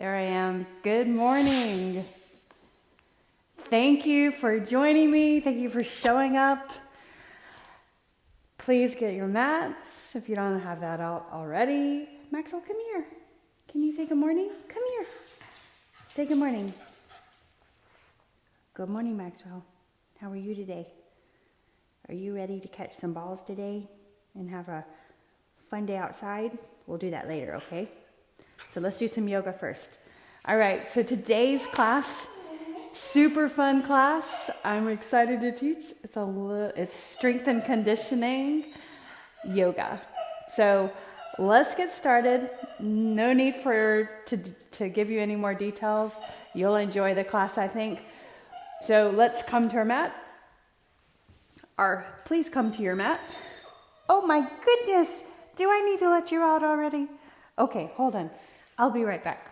There I am. Good morning. Thank you for joining me. Thank you for showing up. Please get your mats if you don't have that out already. Maxwell, come here. Can you say good morning? Come here. Say good morning. Good morning, Maxwell. How are you today? Are you ready to catch some balls today and have a fun day outside? We'll do that later, okay? So let's do some yoga first. All right, so today's class, super fun class. I'm excited to teach. It's strength and conditioning yoga. So let's get started. No need to give you any more details. You'll enjoy the class, I think. So let's come to our mat. Please come to your mat. Oh my goodness, do I need to let you out already? Okay, hold on. I'll be right back.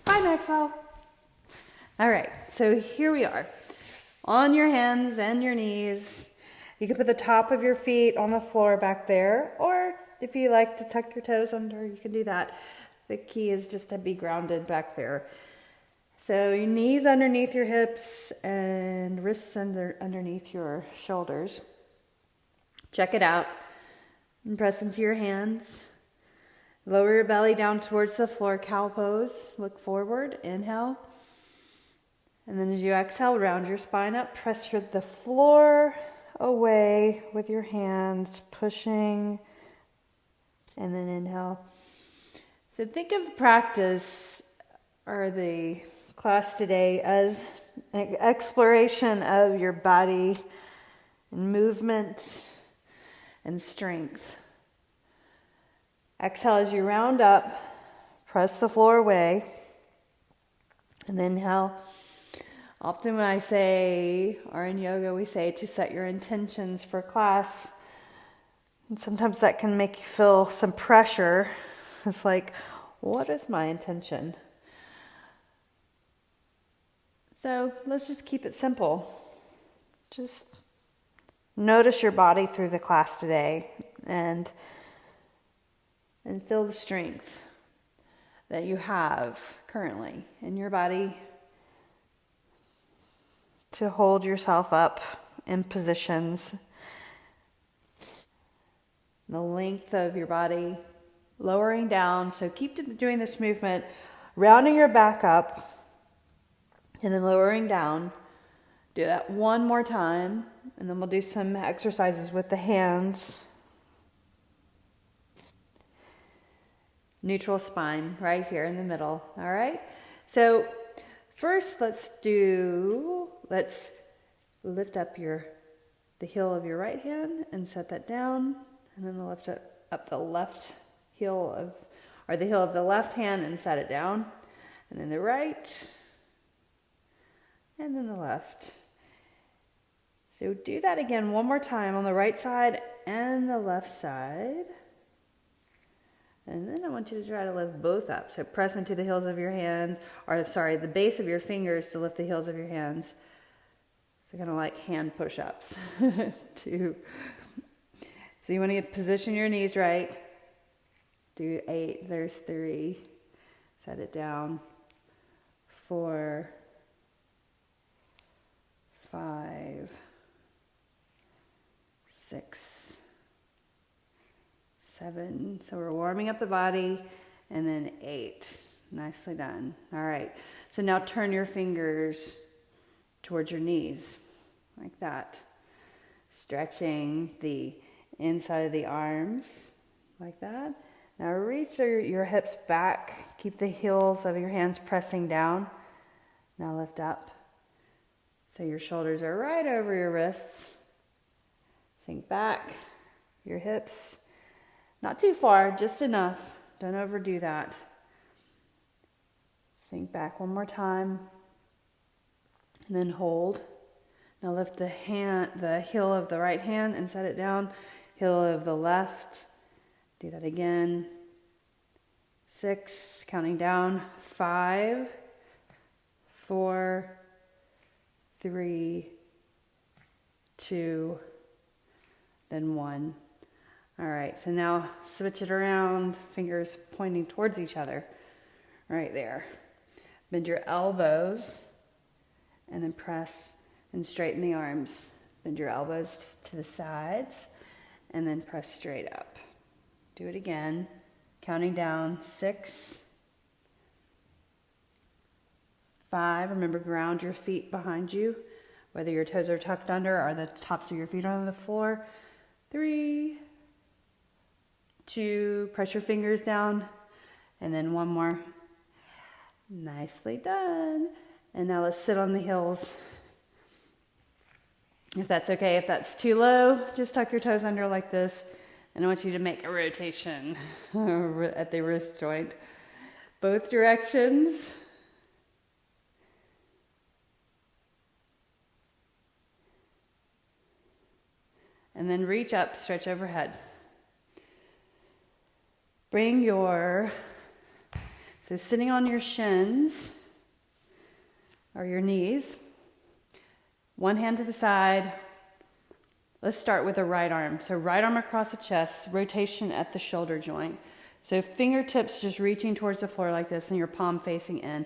Bye, Maxwell. All right, so here we are. On your hands and your knees. You can put the top of your feet on the floor back there, or if you like to tuck your toes under, you can do that. The key is just to be grounded back there. So your knees underneath your hips and wrists underneath your shoulders. Check it out and press into your hands. Lower your belly down towards the floor, cow pose. Look forward, inhale. And then as you exhale, round your spine up. Press the floor away with your hands, pushing. And then inhale. So think of the practice or the class today as an exploration of your body and movement and strength. Exhale as you round up, press the floor away, and then inhale. Often when I say, or in yoga we say to set your intentions for class, and sometimes that can make you feel some pressure. It's like, what is my intention? So let's just keep it simple. Just notice your body through the class today and feel the strength that you have currently in your body to hold yourself up in positions. The length of your body lowering down. So keep doing this movement, rounding your back up and then lowering down. Do that one more time, and then we'll do some exercises with the hands. Neutral spine right here in the middle, all right? So first let's lift up the heel of your right hand and set that down, and then lift up the left heel the heel of the left hand and set it down, and then the right, and then the left. So do that again one more time on the right side and the left side. And then I want you to try to lift both up. So press into the heels of your hands, the base of your fingers to lift the heels of your hands. So kind of like hand push-ups. So you want to position your knees right. Do 8, there's 3. Set it down. 4, 5, 6, 7. So we're warming up the body. And then 8. Nicely done. All right. So now turn your fingers towards your knees like that. Stretching the inside of the arms like that. Now reach your hips back. Keep the heels of your hands pressing down. Now lift up. So your shoulders are right over your wrists. Sink back, your hips. Not too far, just enough. Don't overdo that. Sink back one more time. And then hold. Now lift the heel of the right hand and set it down. Heel of the left. Do that again. 6, counting down. 5, 4, 3, 2, then 1. All right, so now switch it around, fingers pointing towards each other, right there. Bend your elbows and then press and straighten the arms. Bend your elbows to the sides and then press straight up. Do it again, counting down 6, 5. Remember, ground your feet behind you, whether your toes are tucked under or the tops of your feet are on the floor. 3, 2, press your fingers down, and then one more. Nicely done. And now let's sit on the heels. If that's okay, if that's too low, just tuck your toes under like this. And I want you to make a rotation at the wrist joint. Both directions. And then reach up, stretch overhead. Bring so sitting on your shins or your knees, one hand to the side. Let's start with the right arm. So right arm across the chest, rotation at the shoulder joint. So fingertips just reaching towards the floor like this and your palm facing in.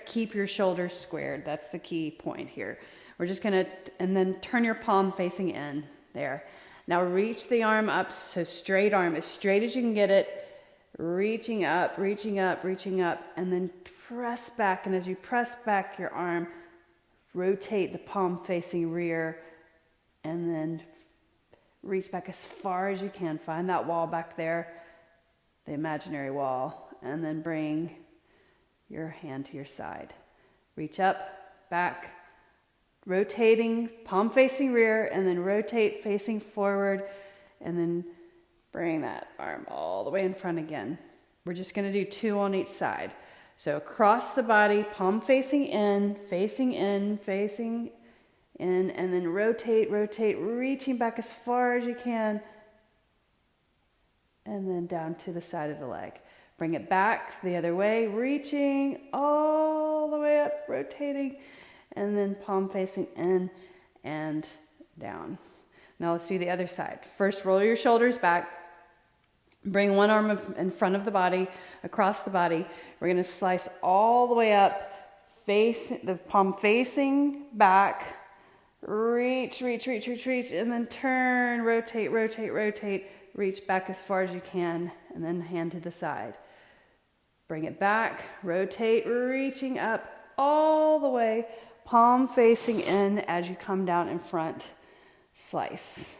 Keep your shoulders squared. That's the key point here. We're just gonna, and then turn your palm facing in there. Now reach the arm up, so straight arm, as straight as you can get it. Reaching up, reaching up, reaching up, and then press back. And as you press back your arm, rotate the palm facing rear, and then reach back as far as you can. Find that wall back there, the imaginary wall, and then bring your hand to your side. Reach up, back, rotating, palm facing rear, and then rotate facing forward, and then bring that arm all the way in front again. We're just going to do 2 on each side. So across the body, palm facing in, and then rotate, rotate, reaching back as far as you can, and then down to the side of the leg. Bring it back the other way, reaching all the way up, rotating, and then palm facing in and down. Now let's do the other side. First, roll your shoulders back. Bring one arm in front of the body, across the body. We're going to slice all the way up, face the palm facing back. Reach, reach, reach, reach, reach, and then turn, rotate, rotate, rotate. Reach back as far as you can, and then hand to the side. Bring it back, rotate, reaching up all the way, palm facing in as you come down in front. Slice.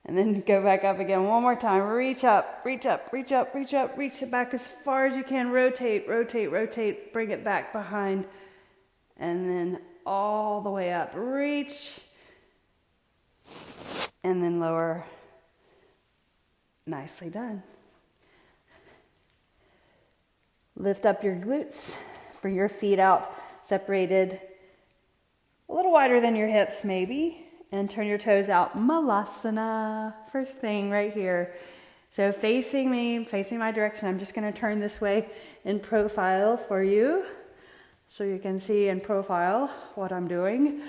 And then go back up again one more time. Reach up, reach up, reach up, reach up, reach it back as far as you can. Rotate, rotate, rotate. Bring it back behind. And then all the way up. Reach. And then lower. Nicely done. Lift up your glutes. Bring your feet out, separated a little wider than your hips maybe. And turn your toes out. Malasana. First thing right here. So facing me, facing my direction. I'm just going to turn this way in profile for you, so you can see in profile what I'm doing.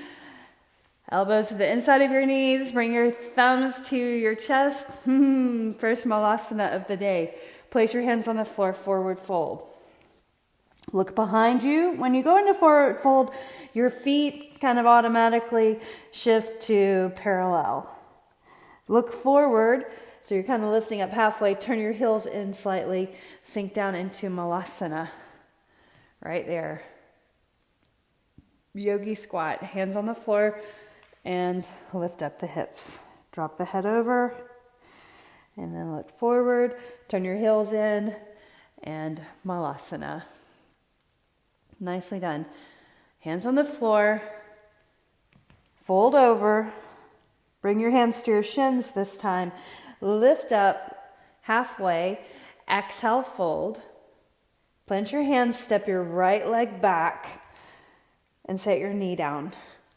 Elbows to the inside of your knees. Bring your thumbs to your chest. First Malasana of the day. Place your hands on the floor, forward fold. Look behind you. When you go into forward fold, your feet kind of automatically shift to parallel. Look forward, so you're kind of lifting up halfway. Turn your heels in slightly. Sink down into Malasana. Right there. Yogi squat. Hands on the floor and lift up the hips. Drop the head over and then look forward. Turn your heels in and Malasana. Nicely done. Hands on the floor. Fold over. Bring your hands to your shins this time. Lift up halfway. Exhale, fold. Plant your hands, step your right leg back, and set your knee down.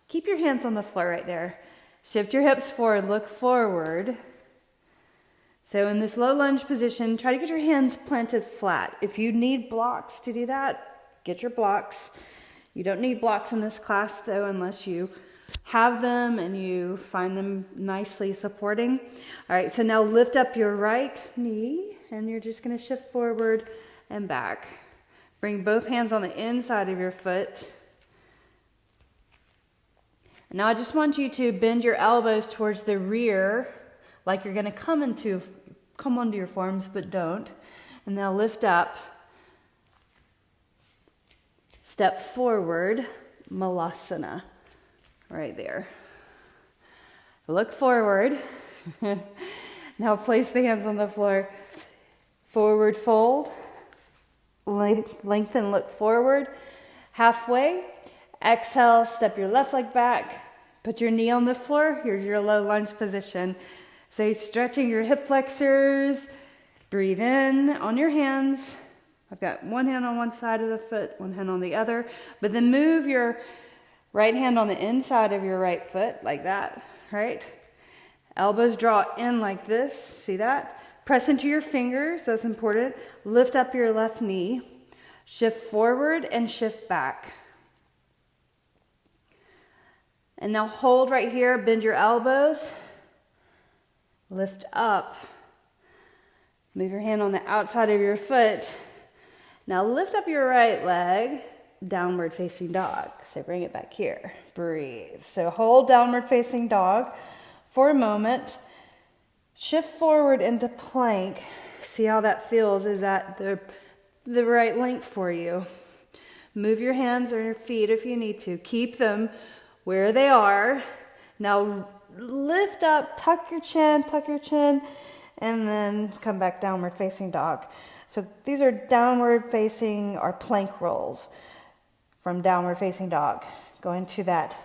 Keep your hands on the floor right there. Shift your hips forward, look forward. So in this low lunge position, try to get your hands planted flat. If you need blocks to do that, get your blocks. You don't need blocks in this class though, unless you have them and you find them nicely supporting. All right, so now lift up your right knee and you're just going to shift forward and back. Bring both hands on the inside of your foot. Now I just want you to bend your elbows towards the rear, like you're going to come onto your forearms, but don't. And now lift up. Step forward, Malasana. Right there. Look forward. Now place the hands on the floor. Forward fold. Lengthen, look forward. Halfway. Exhale, step your left leg back. Put your knee on the floor. Here's your low lunge position. So you're stretching your hip flexors. Breathe in on your hands. I've got one hand on one side of the foot, one hand on the other. But then move your right hand on the inside of your right foot, like that, right? Elbows draw in like this, see that? Press into your fingers, that's important. Lift up your left knee. Shift forward and shift back. And now hold right here, bend your elbows. Lift up. Move your hand on the outside of your foot. Now lift up your right leg. Downward facing dog. So bring it back here. Breathe. So hold downward facing dog for a moment. Shift forward into plank. See how that feels. Is that the right length for you? Move your hands or your feet if you need to. Keep them where they are. Now lift up, tuck your chin, and then come back downward facing dog. So these are downward facing or plank rolls. From downward facing dog. Going to that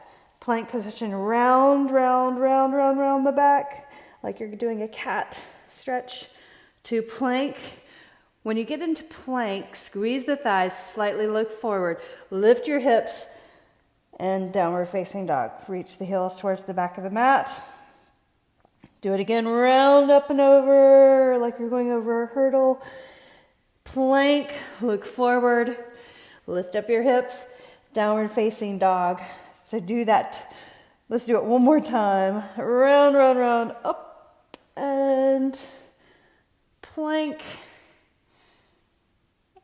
plank position, round the back, like you're doing a cat stretch to plank. When you get into plank, squeeze the thighs, slightly look forward, lift your hips, and downward facing dog. Reach the heels towards the back of the mat. Do it again, round up and over, like you're going over a hurdle. Plank, look forward. Lift up your hips, downward facing dog. So do that. Let's do it one more time. Round, up and plank.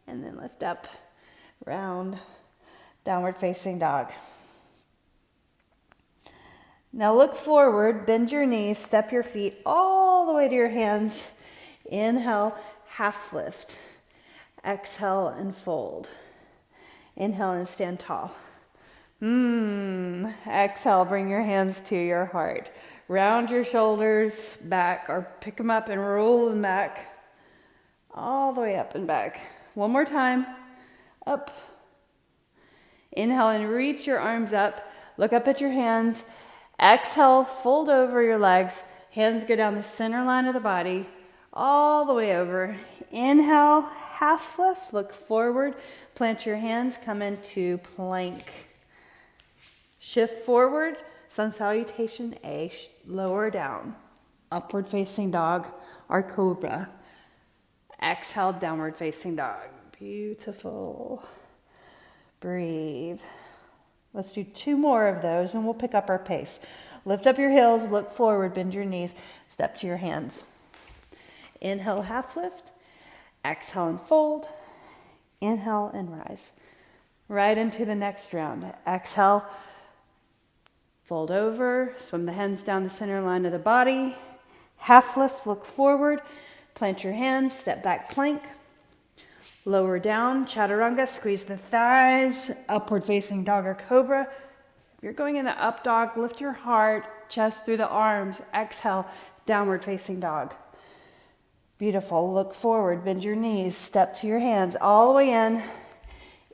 And then lift up, round, downward facing dog. Now look forward, bend your knees, step your feet all the way to your hands. Inhale, half lift. Exhale and fold. Inhale and stand tall. Exhale, bring your hands to your heart. Round your shoulders back or pick them up and roll them back. All the way up and back. One more time. Up. Inhale and reach your arms up. Look up at your hands. Exhale, fold over your legs. Hands go down the center line of the body. All the way over. Inhale, half lift. Look forward. Plant your hands, come into plank. Shift forward, sun salutation A, lower down. Upward facing dog or cobra. Exhale, downward facing dog. Beautiful. Breathe. Let's do 2 more of those and we'll pick up our pace. Lift up your heels, look forward, bend your knees, step to your hands. Inhale, half lift. Exhale and fold. Inhale and rise. Right into the next round. Exhale, fold over, swim the hands down the center line of the body. Half lift, look forward, plant your hands, step back plank. Lower down, Chaturanga, squeeze the thighs, upward facing dog or cobra. If you're going in the up dog, lift your heart, chest through the arms. Exhale, downward facing dog. Beautiful. Look forward, bend your knees, step to your hands all the way in.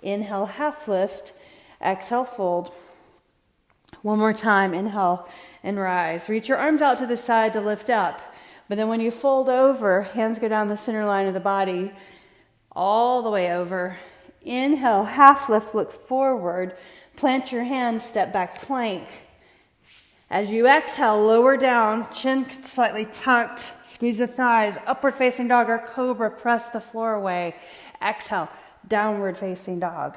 Inhale, half lift. Exhale, fold. One more time, inhale and rise. Reach your arms out to the side to lift up. But then when you fold over, hands go down the center line of the body, all the way over. Inhale, half lift, look forward. Plant your hands, step back plank. As you exhale, lower down, chin slightly tucked, squeeze the thighs, upward facing dog or cobra, press the floor away. Exhale, downward facing dog.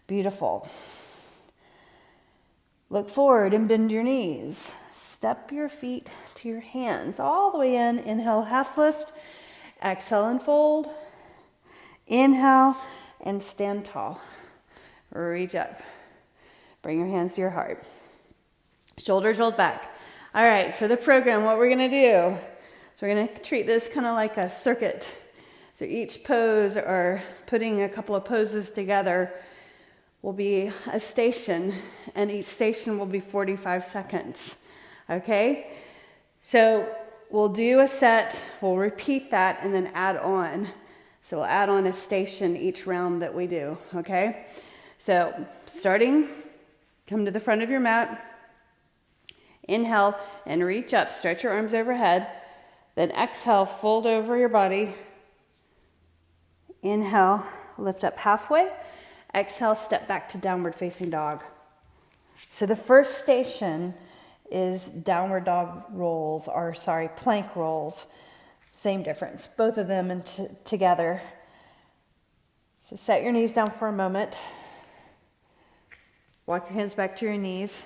Beautiful. Look forward and bend your knees. Step your feet to your hands all the way in. Inhale, half lift. Exhale and fold. Inhale and stand tall. Reach up. Bring your hands to your heart. Shoulders rolled back. All right, so the program, what we're going to do, so we're going to treat this kind of like a circuit. So each pose, or putting a couple of poses together, will be a station, and each station will be 45 seconds. Okay? So we'll do a set, we'll repeat that, and then add on. So we'll add on a station each round that we do. Okay? So starting, come to the front of your mat. Inhale and reach up, stretch your arms overhead. Then exhale, fold over your body. Inhale, lift up halfway. Exhale, step back to downward facing dog. So the first station is downward dog rolls, or plank rolls. Same difference, both of them together. So set your knees down for a moment. Walk your hands back to your knees.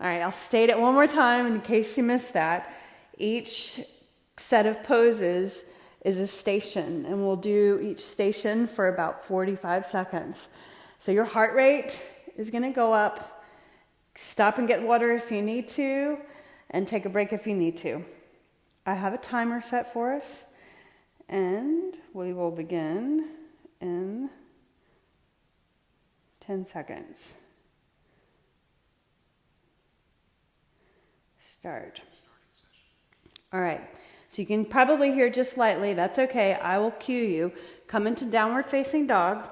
All right, I'll state it one more time in case you missed that. Each set of poses is a station, and we'll do each station for about 45 seconds. So your heart rate is going to go up. Stop and get water if you need to, and take a break if you need to. I have a timer set for us, and we will begin in 10 seconds. Start. All right, so you can probably hear just slightly. That's okay. I will cue you. Come into downward facing dog.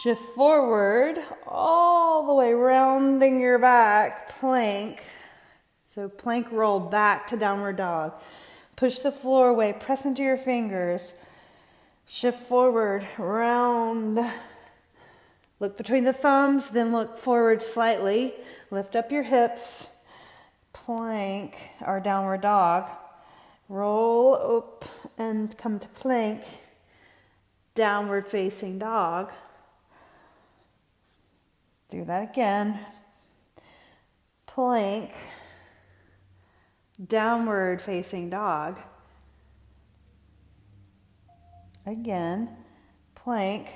Shift forward all the way, rounding your back, plank. So plank roll back to downward dog. Push the floor away, press into your fingers. Shift forward, round. Look between the thumbs, then look forward slightly. Lift up your hips. Plank, or downward dog. Roll up and come to plank. Downward facing dog. Do that again. Plank. Downward facing dog. Again. Plank.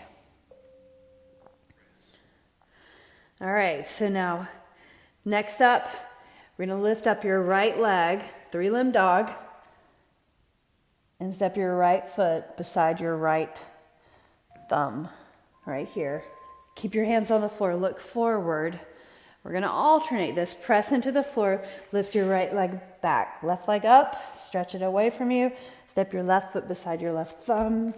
All right, so now, next up, we're going to lift up your right leg, three-limb dog, and step your right foot beside your right thumb, right here. Keep your hands on the floor, look forward. We're going to alternate this. Press into the floor, lift your right leg back. Left leg up, stretch it away from you. Step your left foot beside your left thumb,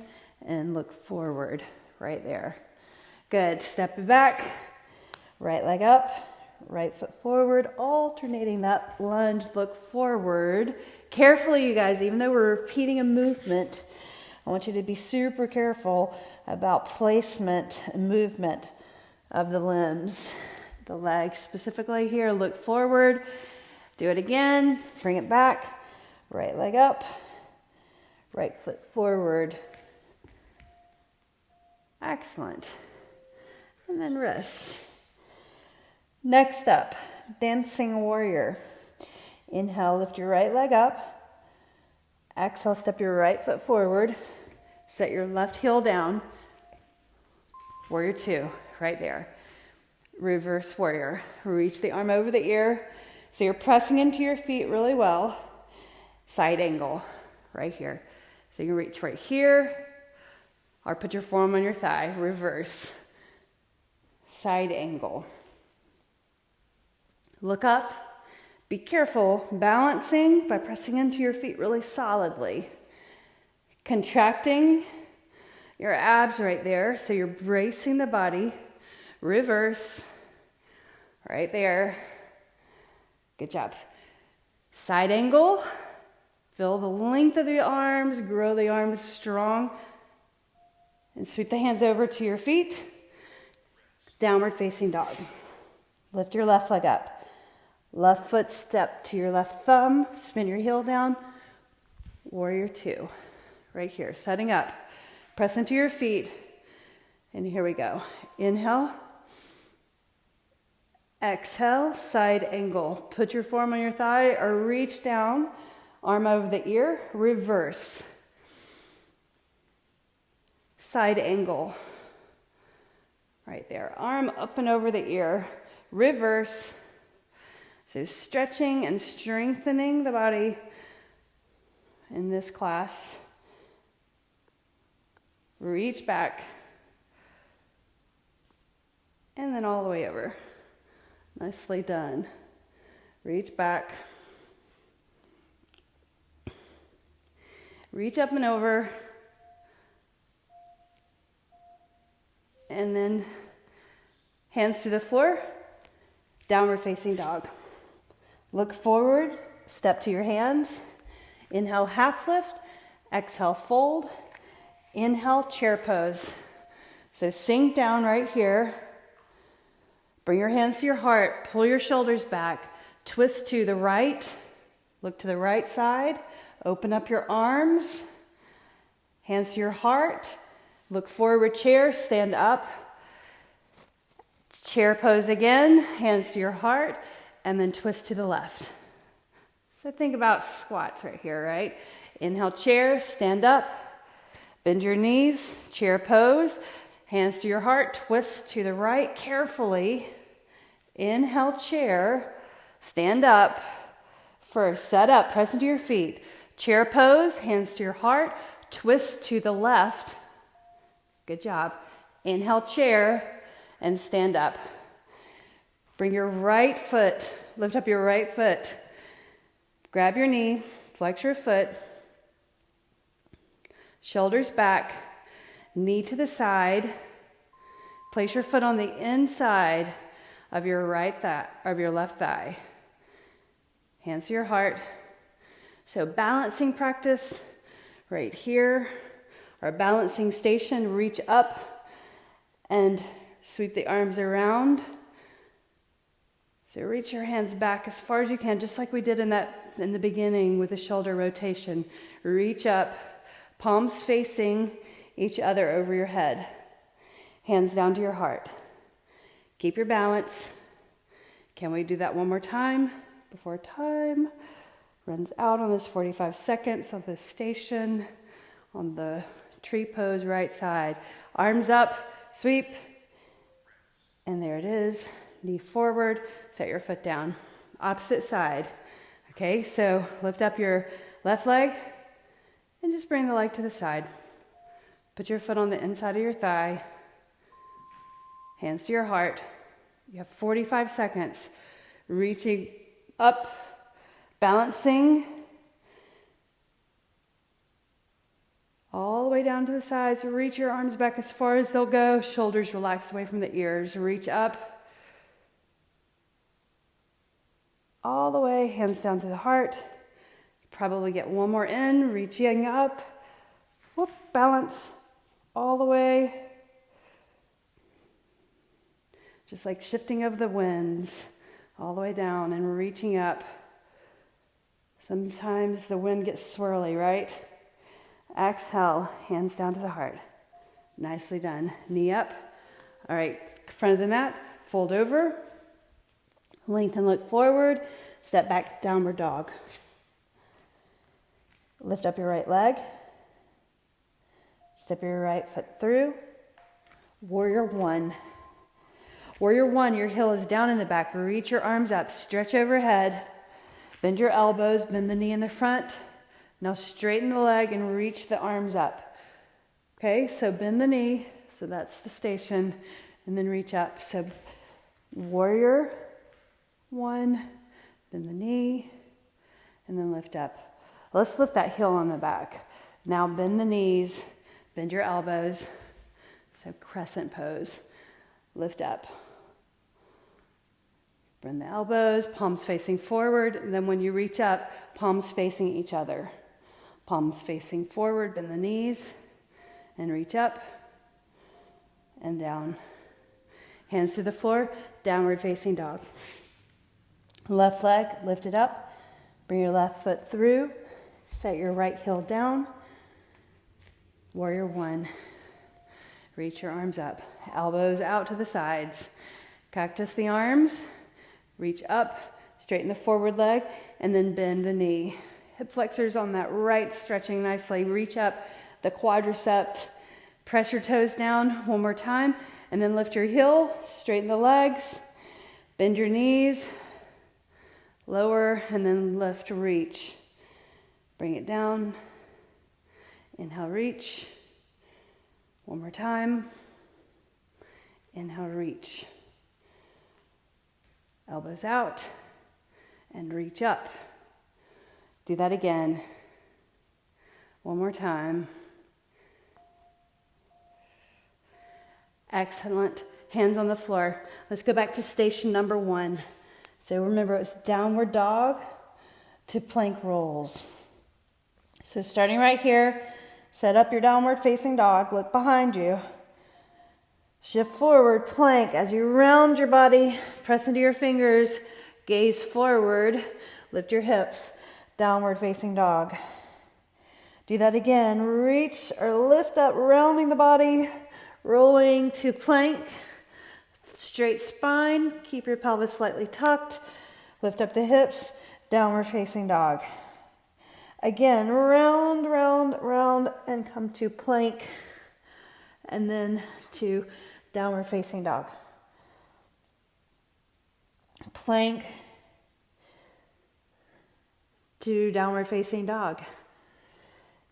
and look forward, right there. Good, step it back. Right leg up, right foot forward, alternating that lunge, look forward. Carefully, you guys, even though we're repeating a movement, I want you to be super careful about placement and movement of the limbs. The legs specifically here, look forward. Do it again, bring it back. Right leg up, right foot forward. Excellent. And then wrist. Next up, dancing warrior. Inhale, lift your right leg up. Exhale, step your right foot forward. Set your left heel down. Warrior two, right there. Reverse warrior. Reach the arm over the ear. So you're pressing into your feet really well. Side angle, right here. So you can reach right here, or put your forearm on your thigh. Reverse. Side angle. Look up. Be careful balancing by pressing into your feet really solidly. Contracting your abs right there, so you're bracing the body. Reverse. Right there. Good job. Side angle. Feel the length of the arms. Grow the arms strong. And sweep the hands over to your feet. Downward facing dog. Lift your left leg up. Left foot step to your left thumb. Spin your heel down. Warrior two. Right here. Setting up. Press into your feet. And here we go. Inhale. Exhale, side angle. Put your form on your thigh or reach down, arm over the ear, reverse. Side angle. Right there, arm up and over the ear, reverse. So stretching and strengthening the body in this class. Reach back. And then all the way over. Nicely done. Reach back. Reach up and over. And then hands to the floor. Downward facing dog. Look forward. Step to your hands. Inhale, half lift. Exhale, fold. Inhale, chair pose. So sink down right here. Bring your hands to your heart. Pull your shoulders back. Twist to the right. Look to the right side. Open up your arms. Hands to your heart. Look forward, chair. Stand up. Chair pose again. Hands to your heart. And then twist to the left. So think about squats right here, right? Inhale, chair. Stand up. Bend your knees. Chair pose. Hands to your heart. Twist to the right carefully. Inhale, chair. Stand up. First, set up. Press into your feet. Chair pose. Hands to your heart. Twist to the left. Good job. Inhale, chair. And stand up. Bring your right foot. Lift up your right foot. Grab your knee. Flex your foot. Shoulders back. Knee to the side. Place your foot on the inside of your right thigh, of your left thigh. Hands to your heart. So balancing practice right here. Our balancing station, reach up and sweep the arms around. So reach your hands back as far as you can, just like we did in the beginning with the shoulder rotation. Reach up, palms facing each other over your head. Hands down to your heart. Keep your balance. Can we do that one more time before time runs out on this 45 seconds of this station on the tree pose right side. Arms up, sweep, and there it is. Knee forward, set your foot down. Opposite side. Okay, so lift up your left leg and just bring the leg to the side. Put your foot on the inside of your thigh. Hands to your heart. You have 45 seconds. Reaching up, balancing. All the way down to the sides. Reach your arms back as far as they'll go. Shoulders relax away from the ears. Reach up. All the way, hands down to the heart. Probably get one more in. Reaching up. Whoop, balance. All the way. Just like shifting of the winds, all the way down and reaching up. Sometimes the wind gets swirly, right? Exhale, hands down to the heart. Nicely done. Knee up. All right, front of the mat, fold over. Lengthen, look forward. Step back, downward dog. Lift up your right leg. Step your right foot through. Warrior one. Warrior one, your heel is down in the back. Reach your arms up, stretch overhead. Bend your elbows, bend the knee in the front. Now straighten the leg and reach the arms up. Okay, so bend the knee. So that's the station. And then reach up. So warrior one, bend the knee, and then lift up. Let's lift that heel on the back. Now bend the knees, bend your elbows. So crescent pose. Lift up. Bend the elbows, palms facing forward, and then when you reach up, palms facing each other. Palms facing forward, bend the knees, and reach up and down. Hands to the floor, downward facing dog. Left leg lifted up, bring your left foot through, set your right heel down. Warrior one. Reach your arms up, elbows out to the sides. Cactus the arms. Reach up, straighten the forward leg, and then bend the knee. Hip flexors on that right, stretching nicely. Reach up the quadricep, press your toes down one more time, and then lift your heel, straighten the legs, bend your knees, lower, and then lift, reach. Bring it down, inhale, reach. One more time, inhale, reach. Elbows out, and reach up. Do that again. One more time. Excellent. Hands on the floor. Let's go back to station number 1. So remember, it's downward dog to plank rolls. So starting right here, set up your downward facing dog. Look behind you. Shift forward, plank. As you round your body, press into your fingers, gaze forward, lift your hips. Downward facing dog. Do that again. Reach or lift up, rounding the body, rolling to plank. Straight spine. Keep your pelvis slightly tucked. Lift up the hips. Downward facing dog. Again, round, round, round, and come to plank. And then to downward facing dog. Plank to downward facing dog.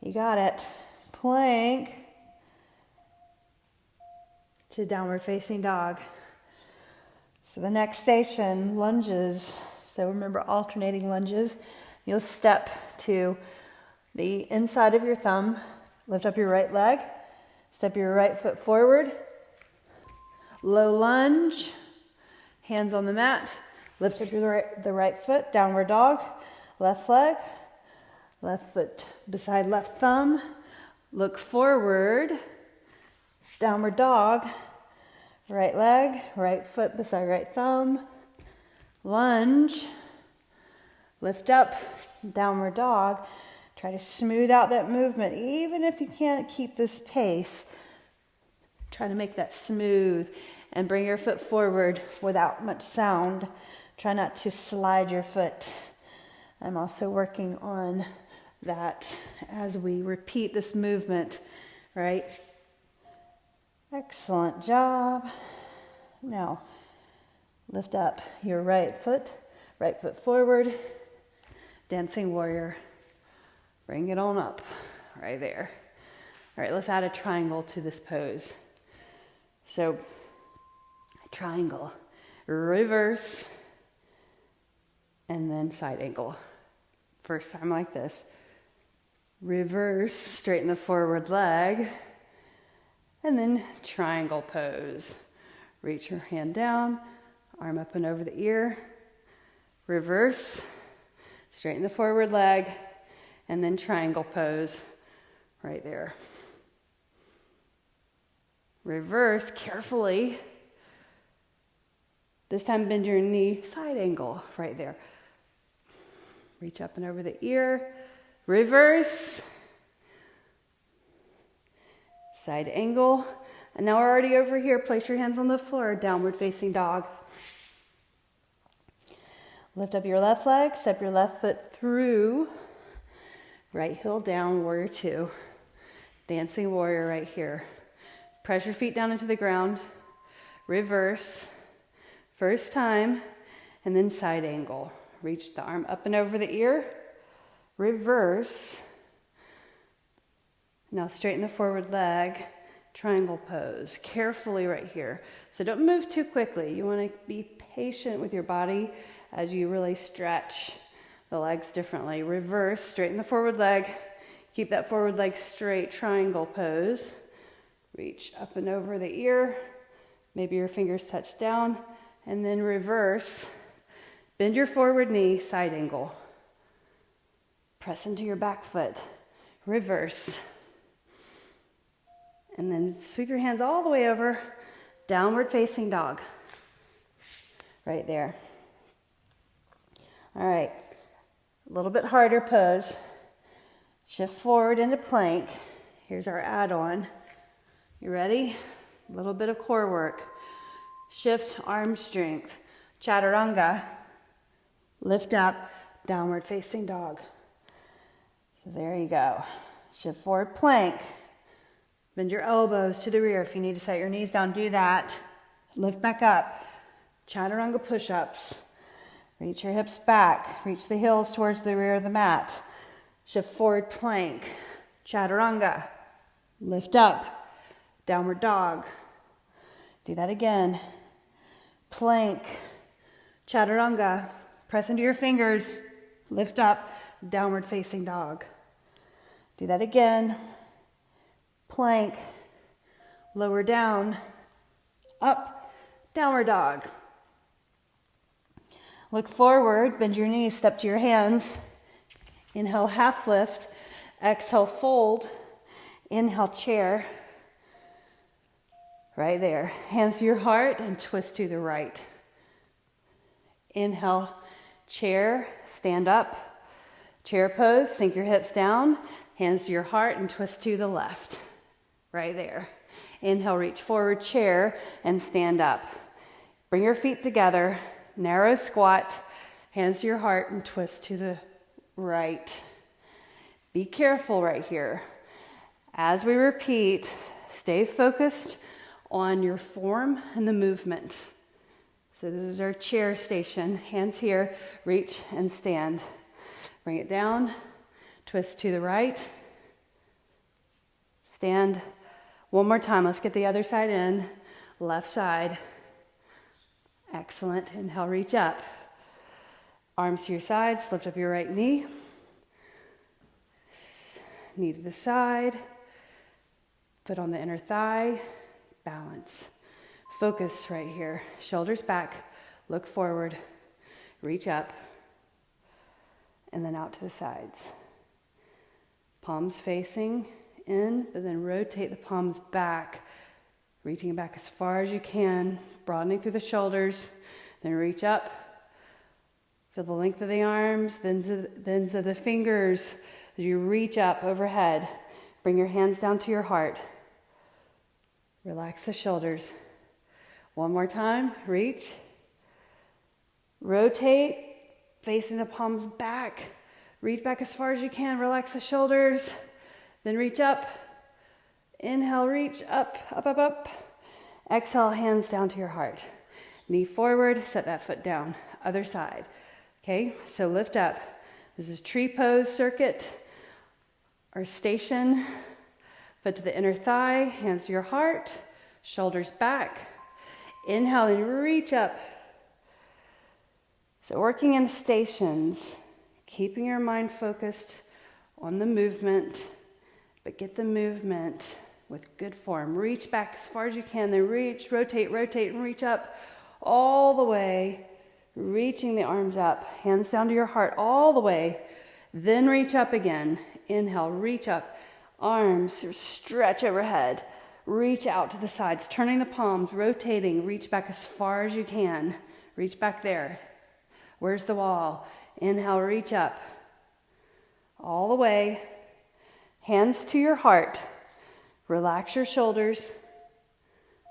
You got it. Plank to downward facing dog. So the next station, lunges. So remember, alternating lunges. You'll step to the inside of your thumb, lift up your right leg, step your right foot forward, low lunge, hands on the mat, lift up the right foot, downward dog, left leg, left foot beside left thumb, look forward, downward dog, right leg, right foot beside right thumb, lunge, lift up, downward dog. Try to smooth out that movement. Even if you can't keep this pace, try to make that smooth and bring your foot forward without much sound. Try not to slide your foot. I'm also working on that as we repeat this movement, right? Excellent job. Now, lift up your right foot forward, dancing warrior. Bring it on up, right there. All right, let's add a triangle to this pose. So, triangle, reverse, and then side angle. First time like this. Reverse, straighten the forward leg, and then triangle pose. Reach your hand down, arm up and over the ear. Reverse, straighten the forward leg, and then triangle pose right there. Reverse carefully. This time bend your knee, side angle right there. Reach up and over the ear. Reverse. Side angle. And now we're already over here. Place your hands on the floor, downward facing dog. Lift up your left leg, step your left foot through. Right heel down, warrior two. Dancing warrior right here. Press your feet down into the ground. Reverse. First time, and then side angle. Reach the arm up and over the ear. Reverse. Now straighten the forward leg. Triangle pose. Carefully right here. So don't move too quickly. You want to be patient with your body as you really stretch the legs differently. Reverse. Straighten the forward leg. Keep that forward leg straight. Triangle pose. Reach up and over the ear. Maybe your fingers touch down. And then reverse. Bend your forward knee, side angle. Press into your back foot. Reverse. And then sweep your hands all the way over. Downward facing dog. Right there. All right. A little bit harder pose. Shift forward into plank. Here's our add-on. You ready? A little bit of core work. Shift arm strength. Chaturanga. lift up, downward facing dog. So there you go. Shift forward plank. Bend your elbows to the rear. If you need to set your knees down, do that. Lift back up. Chaturanga push-ups. Reach your hips back. Reach the heels towards the rear of the mat. Shift forward plank. Chaturanga. Lift up. Downward dog. Do that again. Plank. Chaturanga. Press into your fingers. Lift up. Downward facing dog. Do that again. Plank. Lower down. Up. Downward dog. Look forward. Bend your knees. Step to your hands. Inhale, half lift. Exhale, fold. Inhale, chair. Right there. Hands to your heart and twist to the right. Inhale, chair. Stand up. Chair pose. Sink your hips down. Hands to your heart and twist to the left. Right there. Inhale, reach forward, chair, and stand up. Bring your feet together. Narrow squat. Hands to your heart and twist to the right. Be careful right here. As we repeat, stay focused on your form and the movement. So this is our chair station. Hands here, reach and stand. Bring it down, twist to the right. Stand. One more time. Let's get the other side in. Left side. Excellent. Inhale, reach up. Arms to your sides. Lift up your right knee. Knee to the side. Foot on the inner thigh. Balance. Focus right here. Shoulders back. Look forward. Reach up. And then out to the sides. Palms facing in, but then rotate the palms back, reaching back as far as you can, broadening through the shoulders, then reach up. Feel the length of the arms, then of the fingers as you reach up overhead. Bring your hands down to your heart. Relax the shoulders. One more time, reach. Rotate, facing the palms back. Reach back as far as you can, relax the shoulders. Then reach up. Inhale, reach up, up, up, up. Exhale, hands down to your heart. Knee forward, set that foot down. Other side. Okay, so lift up. This is tree pose circuit or station. Foot to the inner thigh, hands to your heart, shoulders back. Inhale and reach up. So working in stations, keeping your mind focused on the movement, but get the movement with good form. Reach back as far as you can, then reach, rotate, rotate, and reach up all the way, reaching the arms up, hands down to your heart all the way, then reach up again. Inhale, reach up, arms stretch overhead, reach out to the sides, turning the palms, rotating, reach back as far as you can. Reach back there. Where's the wall? Inhale, reach up all the way. Hands to your heart. Relax your shoulders.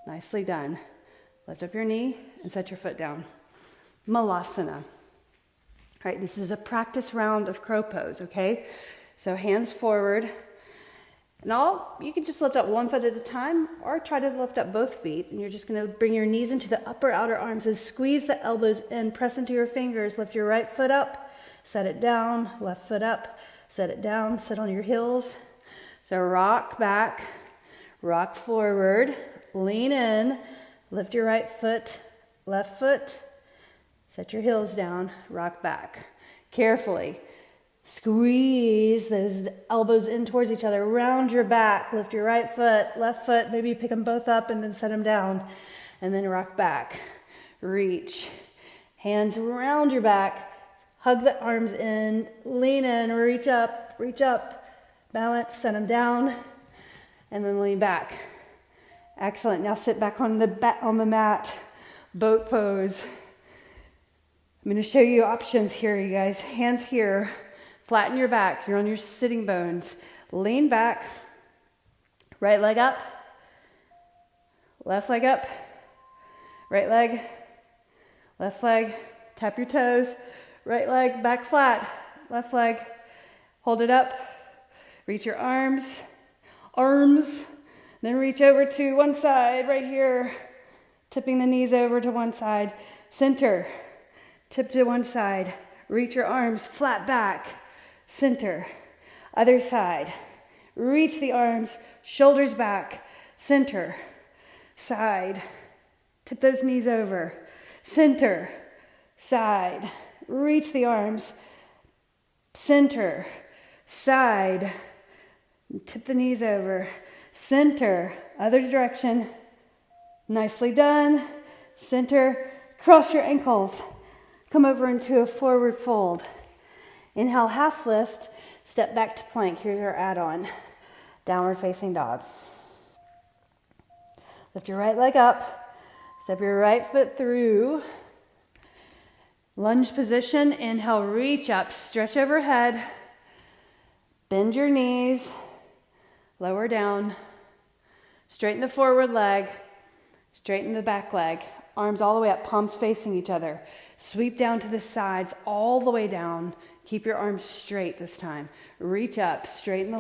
Nicely done. Lift up your knee and set your foot down. Malasana. All right, this is a practice round of crow pose, okay? So hands forward. And you can just lift up one foot at a time or try to lift up both feet. And you're just going to bring your knees into the upper outer arms and squeeze the elbows in. Press into your fingers. Lift your right foot up. Set it down. Left foot up. Set it down. Sit on your heels. So rock back. Rock forward. Lean in. Lift your right foot. Left foot. Set your heels down. Rock back. Carefully. Squeeze those elbows in towards each other. Round your back. Lift your right foot, left foot. Maybe pick them both up and then set them down. And then rock back. Reach. Hands around your back. Hug the arms in. Lean in. Reach up. Reach up. Balance. Set them down. And then lean back. Excellent. Now sit back on the mat. Boat pose. I'm going to show you options here, you guys. Hands here. Flatten your back. You're on your sitting bones. Lean back. Right leg up. Left leg up. Right leg. Left leg. Tap your toes. Right leg back flat. Left leg. Hold it up. Reach your arms. Then reach over to one side right here. Tipping the knees over to one side. Center. Tip to one side. Reach your arms flat back. Center. Other side. Reach the arms. Shoulders back. Center. Side. Tip those knees over. Center. Side. Reach the arms. Center. Side. Tip the knees over. Center. Other direction. Nicely done. Center. Cross your ankles. Come over into a forward fold. Inhale, half lift. Step back to plank. Here's our add-on. Downward facing dog. Lift your right leg up. Step your right foot through. Lunge position. Inhale, reach up. Stretch overhead. Bend your knees. Lower down. Straighten the forward leg. Straighten the back leg. Arms all the way up, palms facing each other. Sweep down to the sides, all the way down. Keep your arms straight this time. Reach up, straighten the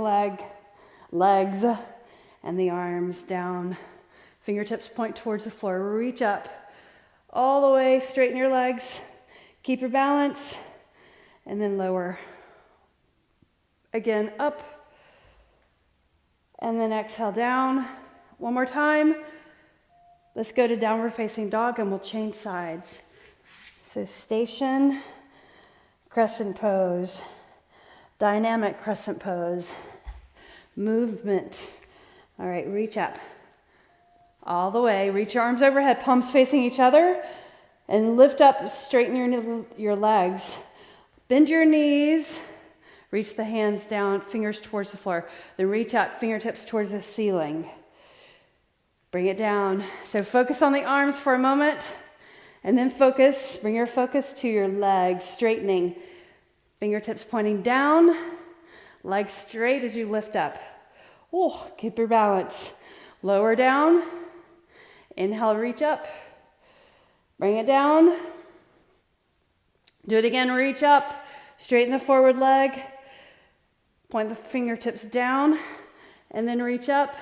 legs, and the arms down. Fingertips point towards the floor. Reach up, all the way, straighten your legs. Keep your balance, and then lower. Again, up, and then exhale down. One more time. Let's go to downward facing dog and we'll change sides. So station, crescent pose, dynamic crescent pose, movement. All right, reach up. All the way, reach your arms overhead, palms facing each other, and lift up, straighten your legs. Bend your knees, reach the hands down, fingers towards the floor. Then reach up, fingertips towards the ceiling. Bring it down. So focus on the arms for a moment, and then bring your focus to your legs, straightening. Fingertips pointing down, legs straight as you lift up. Oh, keep your balance. Lower down. Inhale, reach up. Bring it down. Do it again, reach up. Straighten the forward leg. Point the fingertips down, and then reach up.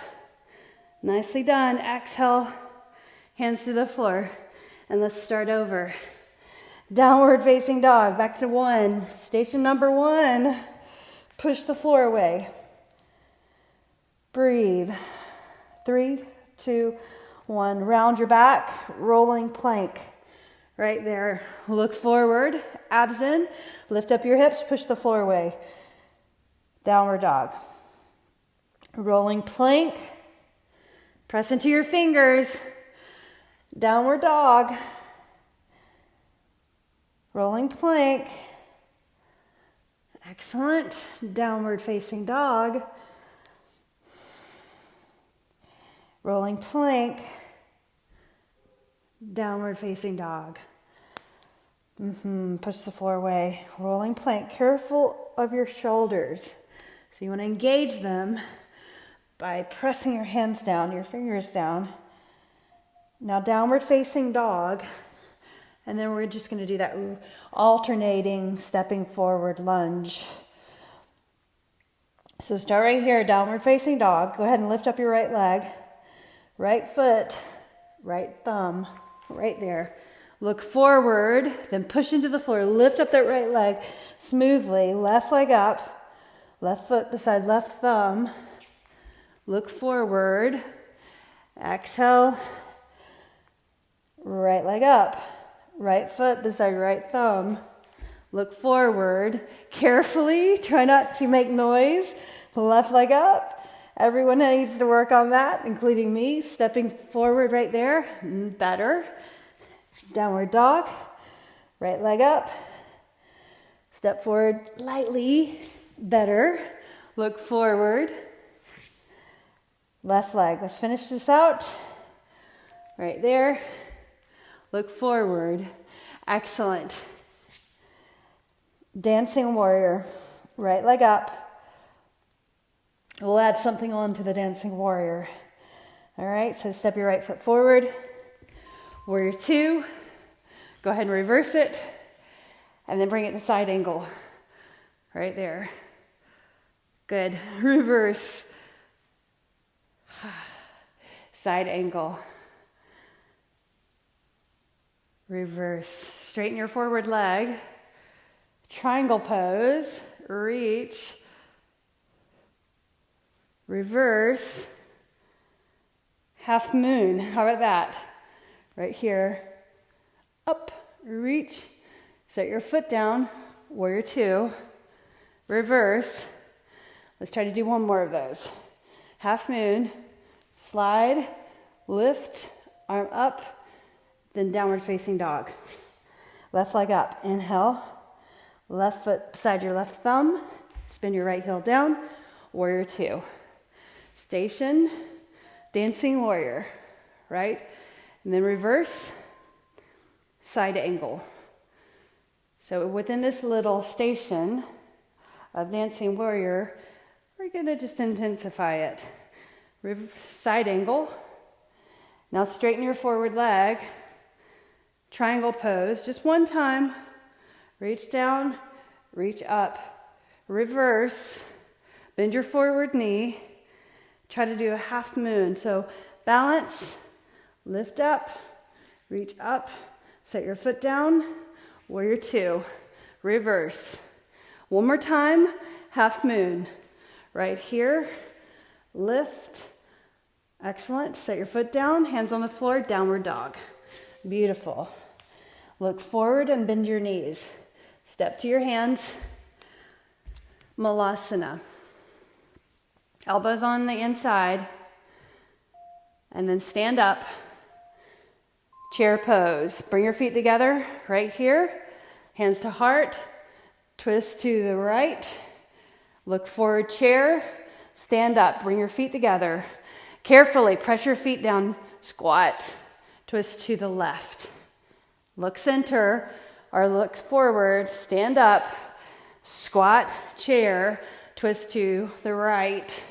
Nicely done. Exhale, hands to the floor. And let's start over. Downward facing dog, back to one. Station number one. Push the floor away. Breathe. 3, 2, 1. Round your back, rolling plank. Right there. Look forward, abs in. Lift up your hips, push the floor away. Downward dog. Rolling plank. Press into your fingers. Downward dog. Rolling plank. Excellent. Downward facing dog. Rolling plank. Downward facing dog. Push the floor away. Rolling plank. Careful of your shoulders. So you want to engage them by pressing your hands down, your fingers down. Now downward facing dog. And then we're just going to do that alternating, stepping forward lunge. So start right here, downward facing dog. Go ahead and lift up your right leg. Right foot, right thumb, right there. Look forward, then push into the floor. Lift up that right leg smoothly. Left leg up, left foot beside left thumb. Look forward. Exhale. Right leg up. Right foot beside right thumb. Look forward. Carefully. Try not to make noise. Left leg up. Everyone needs to work on that, including me. Stepping forward right there. Better. Downward dog. Right leg up. Step forward lightly. Better. Look forward. Left leg. Let's finish this out. Right there. Look forward. Excellent. Dancing warrior. Right leg up. We'll add something on to the dancing warrior. All right, so step your right foot forward. Warrior 2. Go ahead and reverse it. And then bring it to side angle. Right there. Good. Reverse. Side angle. Reverse. Straighten your forward leg. Triangle pose. Reach. Reverse. Half moon. How about that? Right here. Up. Reach. Set your foot down. Warrior two. Reverse. Let's try to do one more of those. Half moon. Slide. Lift. Arm up. Then downward facing dog. Left leg up. Inhale. Left foot beside your left thumb. Spin your right heel down. Warrior two. Station. Dancing warrior. Right? And then reverse. Side angle. So within this little station of dancing warrior, we're going to just intensify it. Side angle. Now straighten your forward leg. Triangle pose. Just one time. Reach down. Reach up. Reverse. Bend your forward knee. Try to do a half moon. So balance. Lift up. Reach up. Set your foot down. Warrior two. Reverse. One more time. Half moon. Right here. Lift. Excellent. Set your foot down. Hands on the floor. Downward dog. Beautiful. Look forward and bend your knees. Step to your hands. Malasana. Elbows on the inside. And then stand up. Chair pose. Bring your feet together right here. Hands to heart. Twist to the right. Look forward, chair. Stand up. Bring your feet together. Carefully press your feet down. Squat. Twist to the left. Look center or look forward. Stand up. Squat, chair. Twist to the right.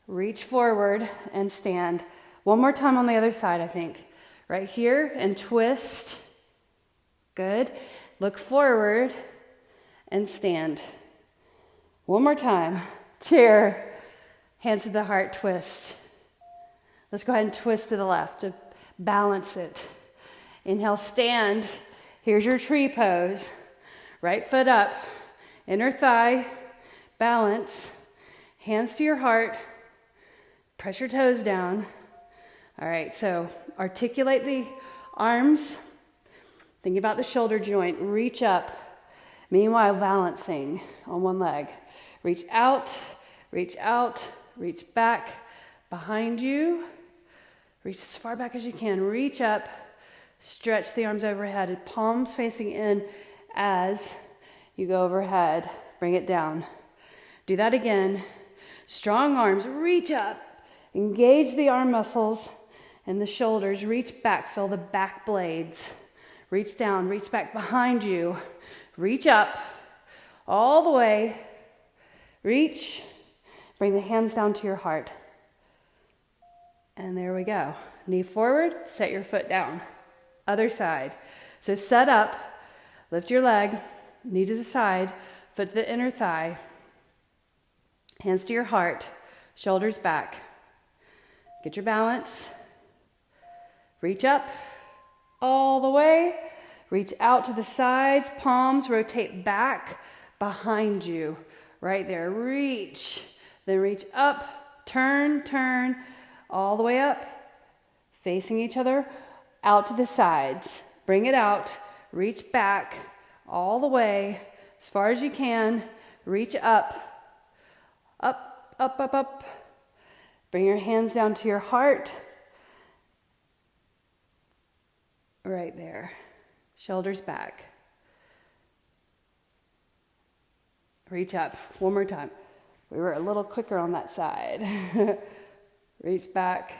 Reach forward and stand. One more time on the other side, I think. Right here and twist. Good. Look forward and stand. One more time. Chair. Hands to the heart, twist. Let's go ahead and twist to the left to balance it. Inhale, stand. Here's your tree pose. Right foot up. Inner thigh. Balance. Hands to your heart. Press your toes down. All right, so articulate the arms. Think about the shoulder joint. Reach up. Meanwhile, balancing on one leg. Reach out, reach back behind you. Reach as far back as you can. Reach up. Stretch the arms overhead. Palms facing in as you go overhead. Bring it down. Do that again. Strong arms. Reach up. Engage the arm muscles and the shoulders. Reach back. Feel the back blades. Reach down. Reach back behind you. Reach up. All the way. Reach. Bring the hands down to your heart. And there we go. Knee forward. Set your foot down. Other side. So set up. Lift your leg. Knee to the side. Foot to the inner thigh. Hands to your heart. Shoulders back. Get your balance. Reach up. All the way. Reach out to the sides. Palms rotate back behind you. Right there. Reach. Then reach up. Turn. All the way up. Facing each other. Out to the sides. Bring it out. Reach back. All the way. As far as you can. Reach up. Up. Bring your hands down to your heart. Right there. Shoulders back. Reach up. One more time. We were a little quicker on that side. Reach back.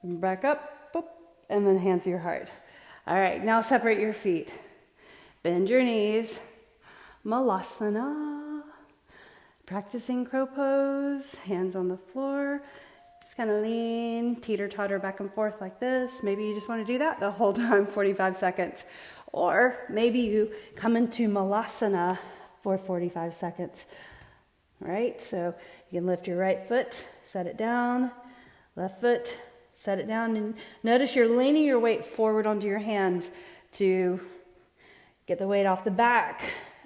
Back up. Boop, and then hands to your heart. All right, now separate your feet. Bend your knees. Malasana. Practicing crow pose. Hands on the floor. Just kind of lean, teeter-totter back and forth like this. Maybe you just want to do that the whole time, 45 seconds. Or maybe you come into Malasana for 45 seconds. All right, so you can lift your right foot, set it down, left foot, set it down, and notice you're leaning your weight forward onto your hands to get the weight off the back,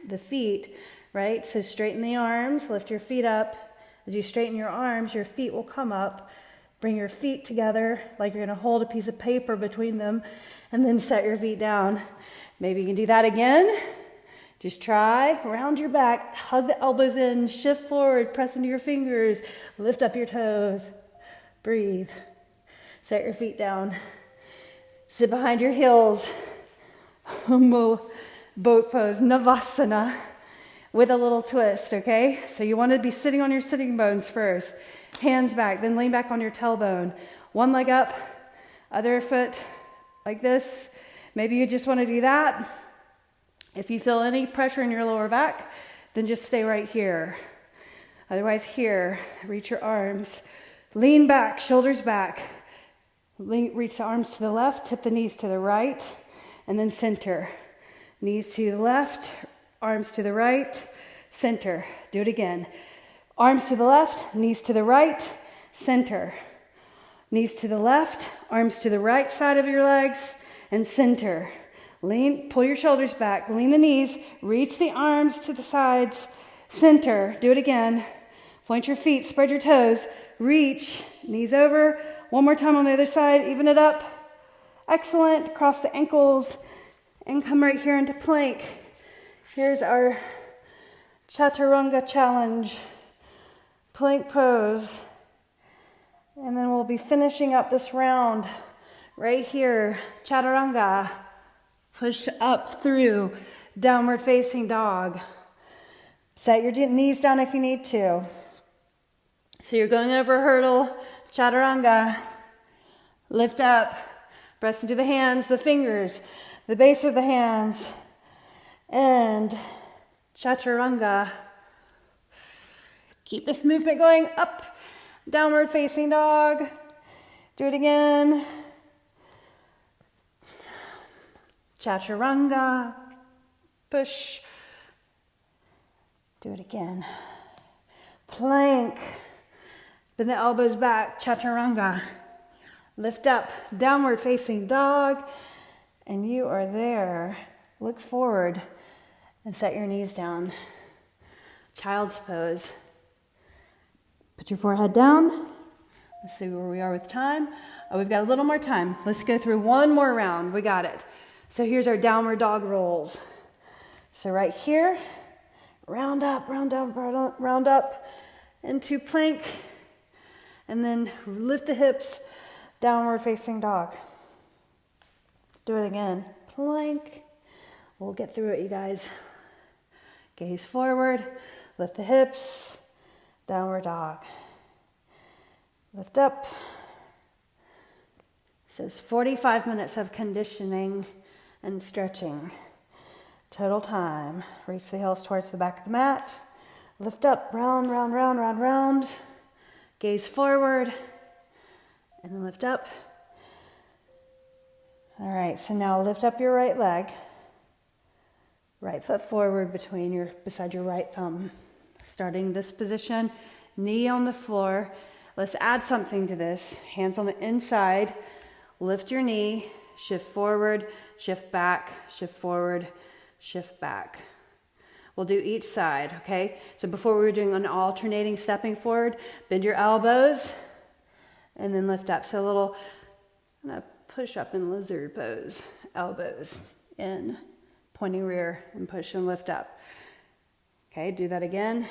the feet, right? So straighten the arms, lift your feet up. As you straighten your arms, your feet will come up. Bring your feet together like you're going to hold a piece of paper between them, and then set your feet down. Maybe you can do that again. Just try, round your back, hug the elbows in, shift forward, press into your fingers, lift up your toes, breathe. Set your feet down. Sit behind your heels. Boat pose, Navasana, with a little twist, okay? So you want to be sitting on your sitting bones first. Hands back, then lean back on your tailbone. One leg up, other foot like this. Maybe you just want to do that. If you feel any pressure in your lower back, then just stay right here. Otherwise here, reach your arms. Lean back, shoulders back. Reach the arms to the left, tip the knees to the right, and then center. Knees to the left, arms to the right, center. Do it again. Arms to the left, knees to the right, center. Knees to the left, arms to the right side of your legs, and center. Lean, pull your shoulders back, lean the knees, reach the arms to the sides, center. Do it again. Point your feet, spread your toes, reach, knees over. One more time on the other side, even it up. Excellent. Cross the ankles and come right here into plank. Here's our Chaturanga challenge. Plank pose. And then we'll be finishing up this round right here. Chaturanga. Push up through downward facing dog. Set your knees down if you need to. So you're going over a hurdle. Chaturanga. Lift up. Press into the hands, the fingers, the base of the hands. And Chaturanga. Keep this movement going up. Downward facing dog. Do it again. Chaturanga. Push. Do it again. Plank. Bend the elbows back. Chaturanga. Lift up. Downward facing dog. And you are there. Look forward and set your knees down. Child's pose. Put your forehead down. Let's see where we are with time. Oh, we've got a little more time. Let's go through one more round. We got it. So here's our downward dog rolls. So right here, round up, round down, round up into plank. And then lift the hips, downward facing dog. Do it again. Plank. We'll get through it, you guys. Gaze forward, lift the hips, downward dog. Lift up. It says 45 minutes of conditioning and stretching. Total time. Reach the heels towards the back of the mat. Lift up, round, round, round, round, round. Gaze forward, and then lift up. All right, so now lift up your right leg. Right foot forward beside your right thumb. Starting this position, knee on the floor. Let's add something to this. Hands on the inside. Lift your knee, shift forward, shift back, shift forward, shift back. We'll do each side, okay? So before we were doing an alternating stepping forward, bend your elbows and then lift up. So a little push up in lizard pose. Elbows in, pointing rear, and push and lift up. Okay, do that again.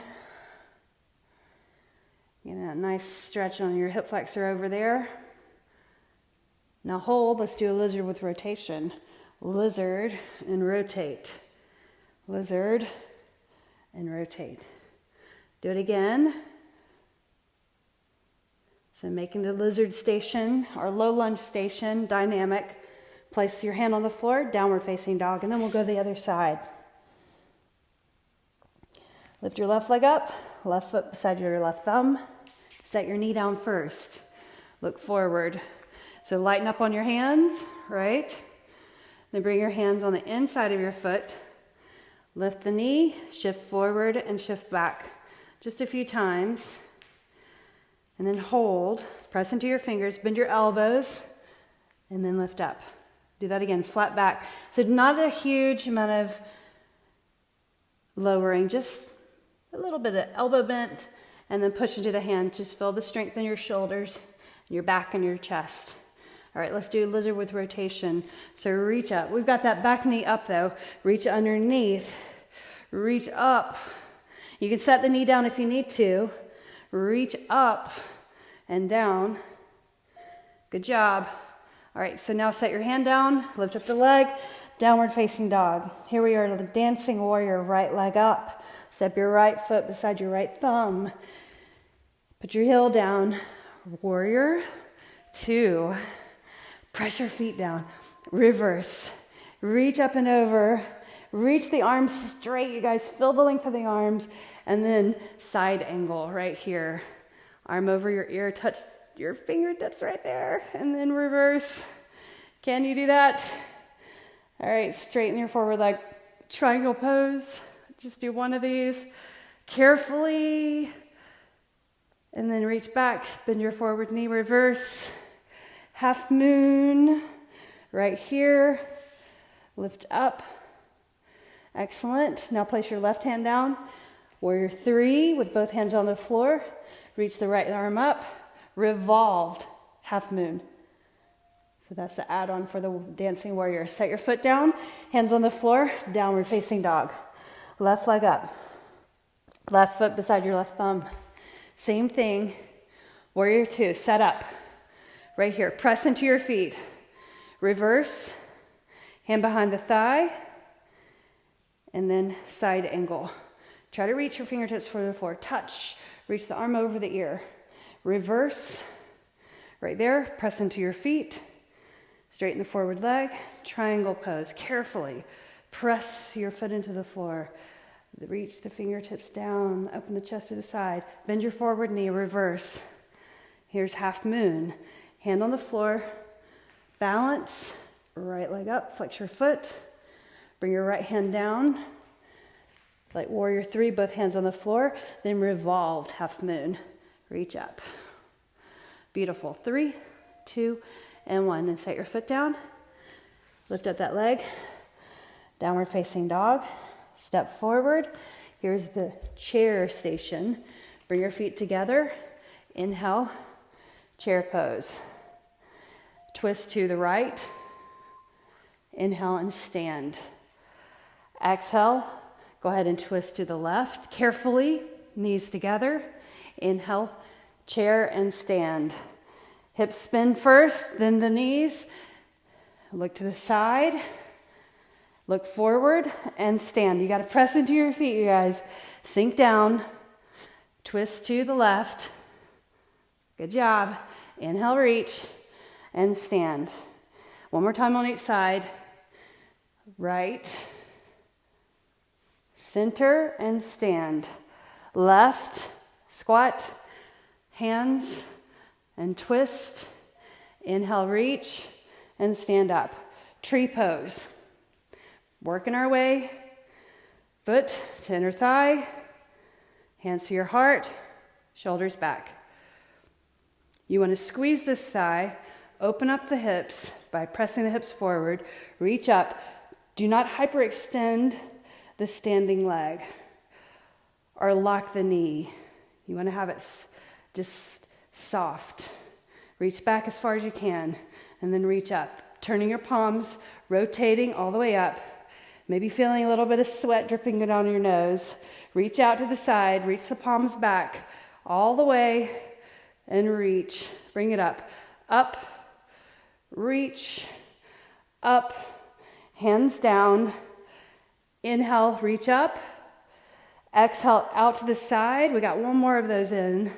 Get a nice stretch on your hip flexor over there. Now hold, let's do a lizard with rotation. Lizard and rotate. Lizard and rotate. Do it again. So making the lizard station, our low lunge station, dynamic. Place your hand on the floor, downward facing dog, and then we'll go the other side. Lift your left leg up, left foot beside your left thumb. Set your knee down first. Look forward. So lighten up on your hands, right? Then bring your hands on the inside of your foot. Lift the knee, shift forward and shift back. Just a few times. And then hold, press into your fingers, bend your elbows, and then lift up. Do that again, flat back. So not a huge amount of lowering, just a little bit of elbow bent, and then push into the hand. Just feel the strength in your shoulders, your back, and your chest. All right, let's do lizard with rotation. So reach up. We've got that back knee up though. Reach underneath. Reach up. You can set the knee down if you need to. Reach up and down. Good job. All right, so now set your hand down. Lift up the leg. Downward facing dog. Here we are, the dancing warrior. Right leg up. Step your right foot beside your right thumb. Put your heel down. Warrior 2. Press your feet down. Reverse. Reach up and over. Reach the arms straight. You guys feel the length of the arms. And then side angle right here. Arm over your ear. Touch your fingertips right there. And then reverse. Can you do that? All right, straighten your forward leg. Triangle pose. Just do one of these. Carefully. And then reach back. Bend your forward knee. Reverse. Half moon, right here, lift up, excellent. Now place your left hand down, warrior 3 with both hands on the floor, reach the right arm up, revolved, half moon. So that's the add-on for the dancing warrior. Set your foot down, hands on the floor, downward facing dog. Left leg up, left foot beside your left thumb. Same thing, warrior 2, set up. Right here, press into your feet. Reverse, hand behind the thigh, and then side angle. Try to reach your fingertips for the floor. Touch, reach the arm over the ear. Reverse, right there, press into your feet. Straighten the forward leg, triangle pose. Carefully press your foot into the floor. Reach the fingertips down, open the chest to the side. Bend your forward knee, reverse. Here's half moon. Hand on the floor, balance, right leg up, flex your foot, bring your right hand down, like warrior 3, both hands on the floor, then revolved, half moon, reach up. Beautiful, 3, 2, and 1, and set your foot down, lift up that leg, downward facing dog, step forward, here's the chair station, bring your feet together, inhale, chair pose. Twist to the right. Inhale and stand. Exhale. Go ahead and twist to the left. Carefully, knees together. Inhale, chair and stand. Hips spin first, then the knees. Look to the side. Look forward and stand. You got to press into your feet, you guys. Sink down. Twist to the left. Good job. Inhale, reach, and stand. One more time on each side. Right, center, and stand. Left, squat, hands, and twist. Inhale, reach, and stand up. Tree pose. Working our way. Foot to inner thigh. Hands to your heart. Shoulders back. You want to squeeze this thigh, open up the hips by pressing the hips forward, reach up. Do not hyperextend the standing leg or lock the knee. You want to have it just soft. Reach back as far as you can and then reach up. Turning your palms, rotating all the way up. Maybe feeling a little bit of sweat dripping down your nose. Reach out to the side, reach the palms back all the way. And reach, bring it up, reach, up, hands down, inhale, reach up, exhale, out to the side, we got one more of those in,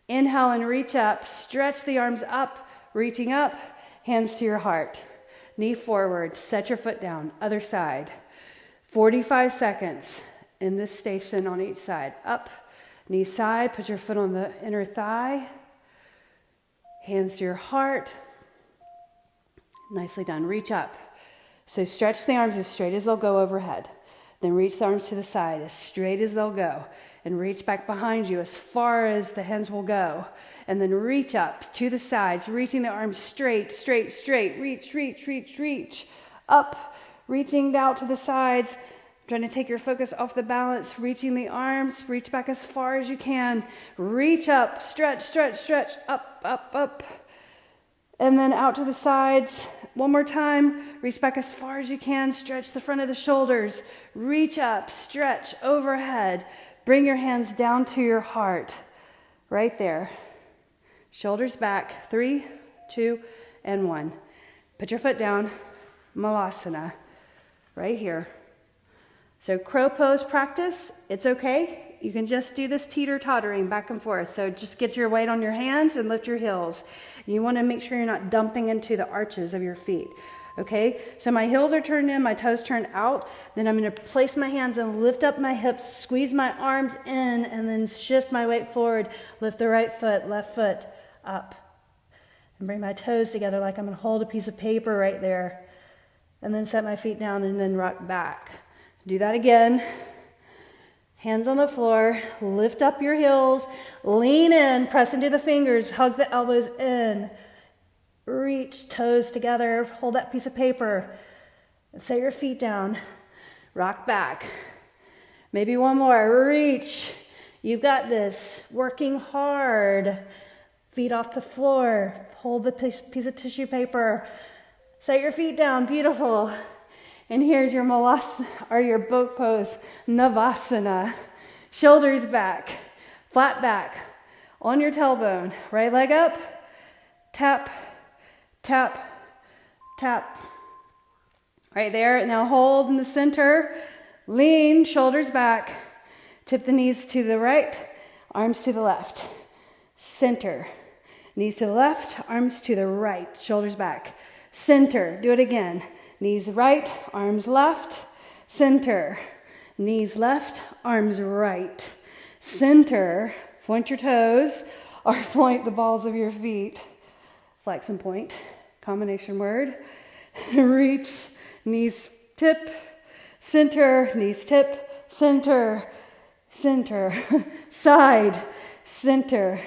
inhale and reach up, stretch the arms up, reaching up, hands to your heart, knee forward, set your foot down, other side, 45 seconds in this station on each side, up, knee side, put your foot on the inner thigh, hands to your heart. Nicely done. Reach up. So stretch the arms as straight as they'll go overhead. Then reach the arms to the side as straight as they'll go. And reach back behind you as far as the hands will go. And then reach up to the sides, reaching the arms straight, straight, straight. Reach, reach, reach, reach. Up, reaching out to the sides. Trying to take your focus off the balance, reaching the arms, reach back as far as you can. Reach up, stretch, stretch, stretch, up, up, up. And then out to the sides. One more time, reach back as far as you can, stretch the front of the shoulders. Reach up, stretch overhead. Bring your hands down to your heart, right there. Shoulders back, 3, 2, and 1. Put your foot down, Malasana, right here. So crow pose practice, it's okay. You can just do this teeter-tottering back and forth. So just get your weight on your hands and lift your heels. You want to make sure you're not dumping into the arches of your feet. Okay, so my heels are turned in, my toes turned out. Then I'm going to place my hands and lift up my hips, squeeze my arms in, and then shift my weight forward. Lift the right foot, left foot up. And bring my toes together like I'm going to hold a piece of paper right there. And then set my feet down and then rock back. Do that again. Hands on the floor, lift up your heels, lean in, press into the fingers, hug the elbows in, reach, toes together, hold that piece of paper, and set your feet down, rock back. Maybe one more, reach, you've got this, working hard, feet off the floor, hold the piece of tissue paper, set your feet down, beautiful. And here's your Malasana, or your boat pose, Navasana. Shoulders back, flat back, on your tailbone. Right leg up, tap, tap, tap. Right there, now hold in the center. Lean, shoulders back. Tip the knees to the right, arms to the left. Center. Knees to the left, arms to the right, shoulders back. Center, do it again. Knees right, arms left, center. Knees left, arms right. Center, point your toes or point the balls of your feet. Flex and point, combination word. Reach, knees tip, center, knees tip, center, center. Side, center,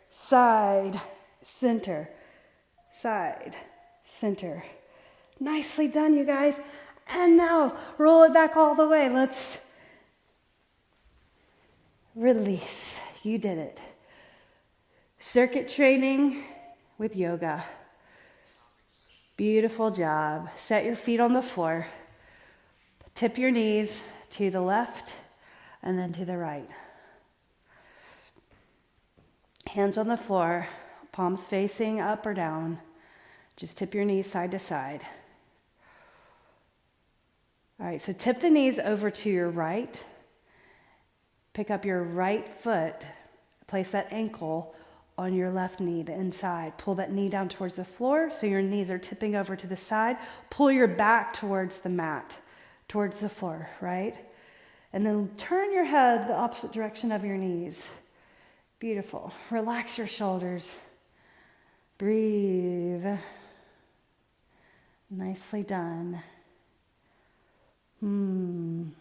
side, center, side, center. Nicely done, you guys. And now roll it back all the way. Let's release. You did it. Circuit training with yoga. Beautiful job. Set your feet on the floor. Tip your knees to the left and then to the right. Hands on the floor, palms facing up or down. Just tip your knees side to side. All right, so tip the knees over to your right. Pick up your right foot. Place that ankle on your left knee, the inside. Pull that knee down towards the floor so your knees are tipping over to the side. Pull your back towards the mat, towards the floor, right? And then turn your head the opposite direction of your knees. Beautiful. Relax your shoulders. Breathe. Nicely done. And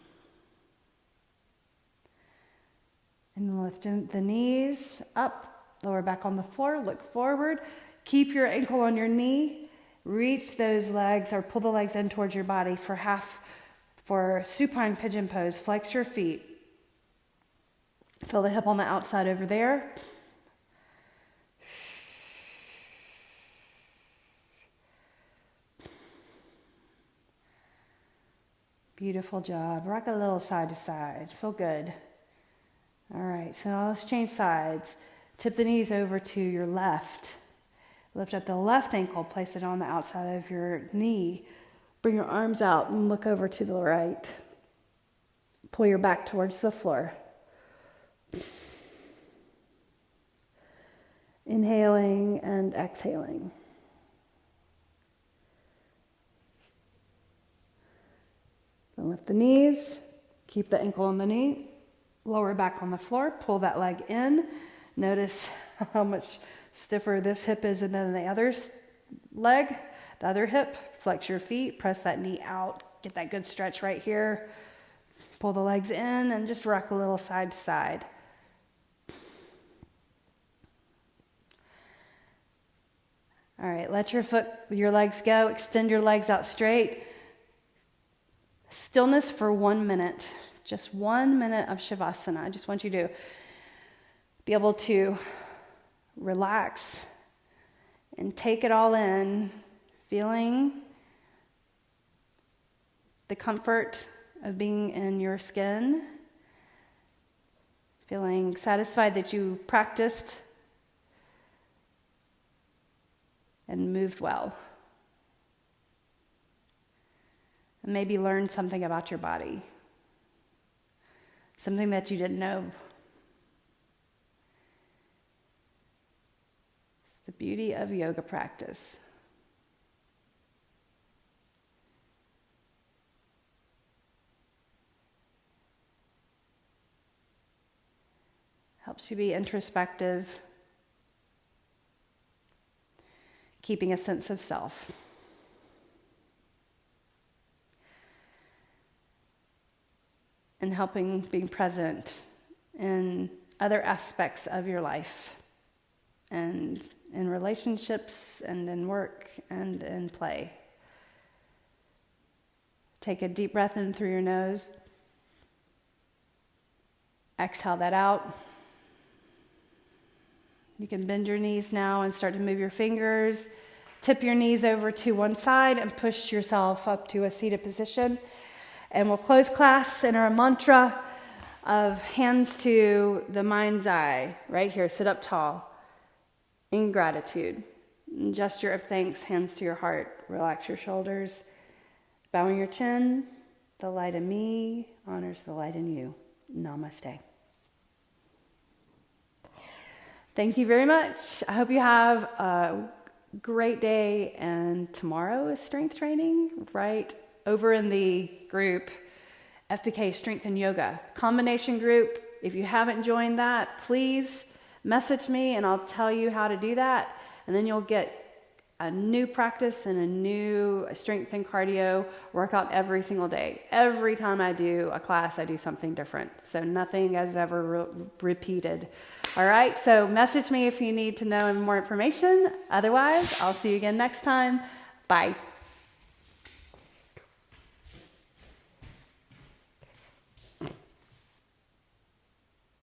lift the knees up, lower back on the floor, look forward. Keep your ankle on your knee. Reach those legs or pull the legs in towards your body for supine pigeon pose. Flex your feet. Feel the hip on the outside over there. Beautiful job. Rock a little side to side. Feel good. All right, so now let's change sides. Tip the knees over to your left. Lift up the left ankle, place it on the outside of your knee. Bring your arms out and look over to the right. Pull your back towards the floor. Inhaling and exhaling. Then lift the knees, keep the ankle on the knee, lower back on the floor, pull that leg in. Notice how much stiffer this hip is than the other leg. the other hip, flex your feet, press that knee out, get that good stretch right here. Pull the legs in and just rock a little side to side. All right, let your legs go. Extend your legs out straight. Stillness for 1 minute. Just 1 minute of Shavasana. I just want you to be able to relax and take it all in, feeling the comfort of being in your skin, feeling satisfied that you practiced and moved well. And maybe learned something about your body, something that you didn't know. It's the beauty of yoga practice. Helps you be introspective, keeping a sense of self. And helping being present in other aspects of your life, and in relationships, and in work, and in play. Take a deep breath in through your nose. Exhale that out. You can bend your knees now and start to move your fingers. Tip your knees over to one side and push yourself up to a seated position. And we'll close class in our mantra of hands to the mind's eye. Right here, sit up tall in gratitude. Gesture of thanks, hands to your heart. Relax your shoulders. Bowing your chin. The light in me honors the light in you. Namaste. Thank you very much. I hope you have a great day. And tomorrow is strength training, right? Over in the group, FBK Strength and Yoga combination group. If you haven't joined that, please message me and I'll tell you how to do that. And then you'll get a new practice and a new strength and cardio workout every single day. Every time I do a class, I do something different. So nothing is ever repeated. All right, so message me if you need to know more information. Otherwise, I'll see you again next time. Bye.